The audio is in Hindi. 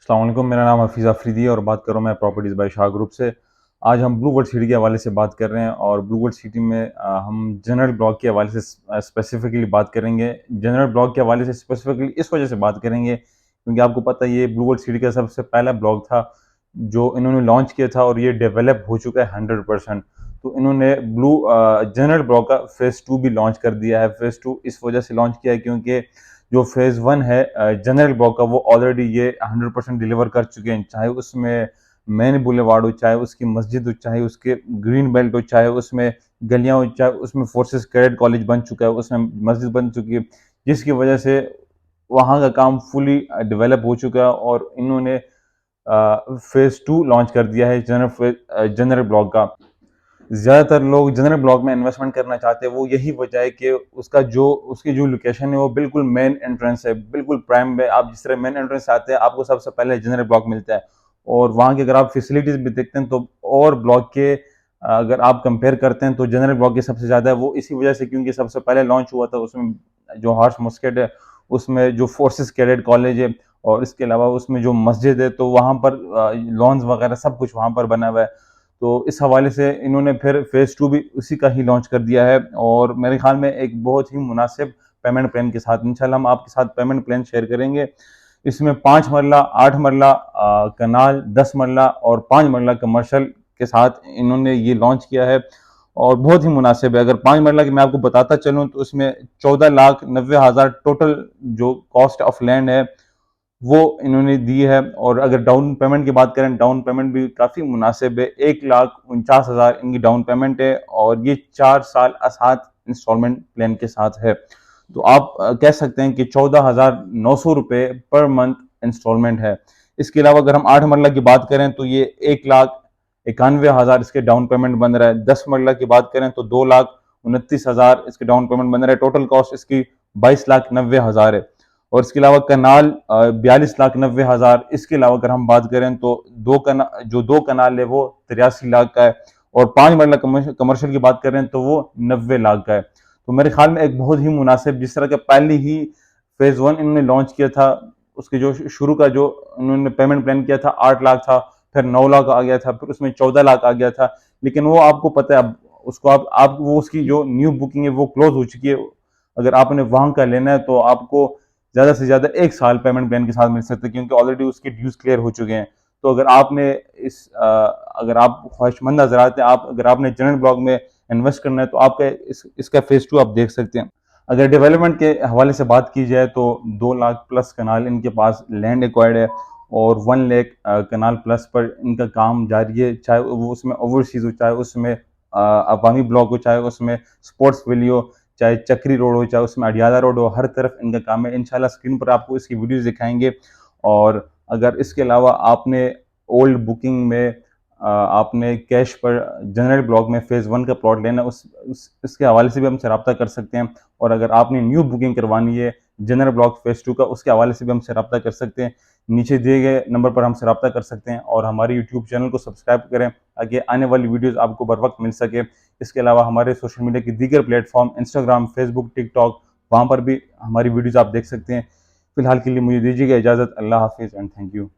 अस्सलाम वालेकुम, मेरा नाम हफीज़ अफरीदी है और बात कर रहा हूँ मैं प्रॉपर्टीज़ बाय शाह ग्रुप से। आज हम ब्लू वर्ल्ड सिटी के हवाले से बात कर रहे हैं और ब्लू वर्ल्ड सिटी में हम जनरल ब्लॉक के हवाले से स्पेसिफिकली बात करेंगे। जनरल ब्लॉक के हवाले से स्पेसिफिकली इस वजह से बात करेंगे क्योंकि आपको पता है ये ब्लू वर्ल्ड सिटी का सबसे पहला ब्लॉक था जो इन्होंने लॉन्च किया था और ये डेवलप हो चुका है 100%। तो इन्होंने जनरल ब्लॉक का फ़ेज़ 2 भी लॉन्च कर दिया है। फ़ेज़ 2 इस वजह से लॉन्च किया है क्योंकि जो फ़ेज़ 1 है जनरल ब्लॉक का, वो ऑलरेडी ये 100% डिलीवर कर चुके हैं। चाहे उसमें मेन बुलेवार्ड हो, चाहे उसकी मस्जिद हो, चाहे उसके ग्रीन बेल्ट हो, चाहे उसमें गलियाँ हो, चाहे उसमें फोर्सेस कैडेट कॉलेज बन चुका है, उसमें मस्जिद बन चुकी है, जिसकी वजह से वहाँ का काम फुली डेवलप हो चुका है और इन्होंने फ़ेज़ 2 लॉन्च कर दिया है जनरल ब्लॉक का। ज़्यादातर लोग जनरल ब्लॉक में इन्वेस्टमेंट करना चाहते हैं, वो यही वजह है कि उसकी जो लोकेशन है वो बिल्कुल मेन एंट्रेंस है, बिल्कुल प्राइम है। आप जिस तरह मेन एंट्रेंस से आते हैं आपको सबसे पहले जनरल ब्लॉक मिलता है और वहाँ की अगर आप फैसिलिटीज़ भी देखते हैं तो और ब्लॉक के अगर आप कंपेयर करते हैं तो जनरल ब्लॉक की सबसे ज़्यादा है। वो इसी वजह से क्योंकि सबसे पहले लॉन्च हुआ था, उसमें जो हार्स मस्केट है, उसमें जो फोर्सेस कैडेट कॉलेज है और इसके अलावा उसमें जो मस्जिद है, तो वहाँ पर लॉन्स वगैरह सब कुछ वहाँ पर बना हुआ है। तो इस हवाले से इन्होंने फिर फ़ेज़ 2 भी उसी का ही लॉन्च कर दिया है और मेरे ख़्याल में एक बहुत ही मुनासिब पेमेंट प्लान के साथ। इंशाल्लाह हम आपके साथ पेमेंट प्लान शेयर करेंगे। इसमें 5 मरला, 8 मरला कनाल, 10 मरला और 5 मरला कमर्शियल के साथ इन्होंने ये लॉन्च किया है और बहुत ही मुनासिब है। अगर 5 मरला की मैं आपको बताता चलूँ तो इसमें 14,90,000 टोटल जो कॉस्ट ऑफ लैंड है वो इन्होंने दी है। और अगर डाउन पेमेंट की बात करें, डाउन पेमेंट भी काफ़ी मुनासिब है। 1,49,000 इनकी डाउन पेमेंट है और ये 4 साल 7 इंस्टॉलमेंट प्लान के साथ है। तो आप कह सकते हैं कि 14,900 रुपये पर मंथ इंस्टॉलमेंट है। इसके अलावा अगर हम 8 मरला की बात करें तो ये 1,91,000 इसके डाउन पेमेंट बन रहा है। 10 मरला की बात करें तो 2,29,000 इसके डाउन पेमेंट बन रहा है। टोटल कॉस्ट इसकी 22,90,000 है। और इसके अलावा कनाल 42,90,000। इसके अलावा अगर हम बात करें तो दो कनाल है वो 83 लाख का है और 5 मरला कमर्शियल की बात करें तो वो 90 लाख का है। तो मेरे ख्याल में एक बहुत ही मुनासिब, जिस तरह का पहले ही फ़ेज़ 1 इन्होंने लॉन्च किया था, उसके जो शुरू का जो उन्होंने पेमेंट प्लान किया था 8 लाख था, फिर 9 लाख आ गया था, फिर उसमें 14 लाख आ गया था। लेकिन वो आपको पता है अब उसको आप वो उसकी जो न्यू बुकिंग है वो क्लोज हो चुकी है। अगर आपने वहाँ का लेना है तो आपको ज़्यादा से ज़्यादा 1 साल पेमेंट प्लान के साथ मिल सकता है क्योंकि ऑलरेडी उसके ड्यूज़ क्लियर हो चुके हैं। तो अगर आप ख्वाहिशमंद नज़र आते हैं, अगर आपने जनरल ब्लॉक में इन्वेस्ट करना है तो आपका इसका फ़ेज़ 2 आप देख सकते हैं। अगर डेवलपमेंट के हवाले से बात की जाए तो 2 लाख प्लस कनाल इनके पास लैंड एक्वायर्ड है और 1 लाख कनाल प्लस पर इनका काम जारी है। चाहे वो उसमें ओवरसीज़ हो, चाहे उसमें अवामी ब्लॉक हो, चाहे उसमें स्पोर्ट्स वैली हो, चाहे चक्री रोड हो, चाहे उसमें अडियाला रोड हो, हर तरफ इनका काम है। इंशाल्लाह स्क्रीन पर आपको इसकी वीडियोस दिखाएंगे। और अगर इसके अलावा आपने ओल्ड बुकिंग में आपने कैश पर जनरल ब्लॉक में फ़ेज़ 1 का प्लॉट लेना, उसके हवाले से भी हमसे रब्ता कर सकते हैं। और अगर आपने न्यू बुकिंग करवानी है जनरल ब्लॉक फ़ेज़ 2 का, उसके हवाले से भी हमसे रब्ता कर सकते हैं। नीचे दिए गए नंबर पर हमसे रब्ता कर सकते हैं और हमारे यूट्यूब चैनल को सब्सक्राइब करें ताकि आने वाली वीडियोज़ आपको बर वक्त मिल सके। इसके अलावा हमारे सोशल मीडिया के दीगर प्लेटफॉर्म इंस्टाग्राम, फेसबुक, टिकटॉक, वहाँ पर भी हमारी वीडियोज़ आप देख सकते हैं। फिलहाल के लिए मुझे दीजिएगा इजाज़त। अल्लाह हाफ़िज़ एंड थैंक यू।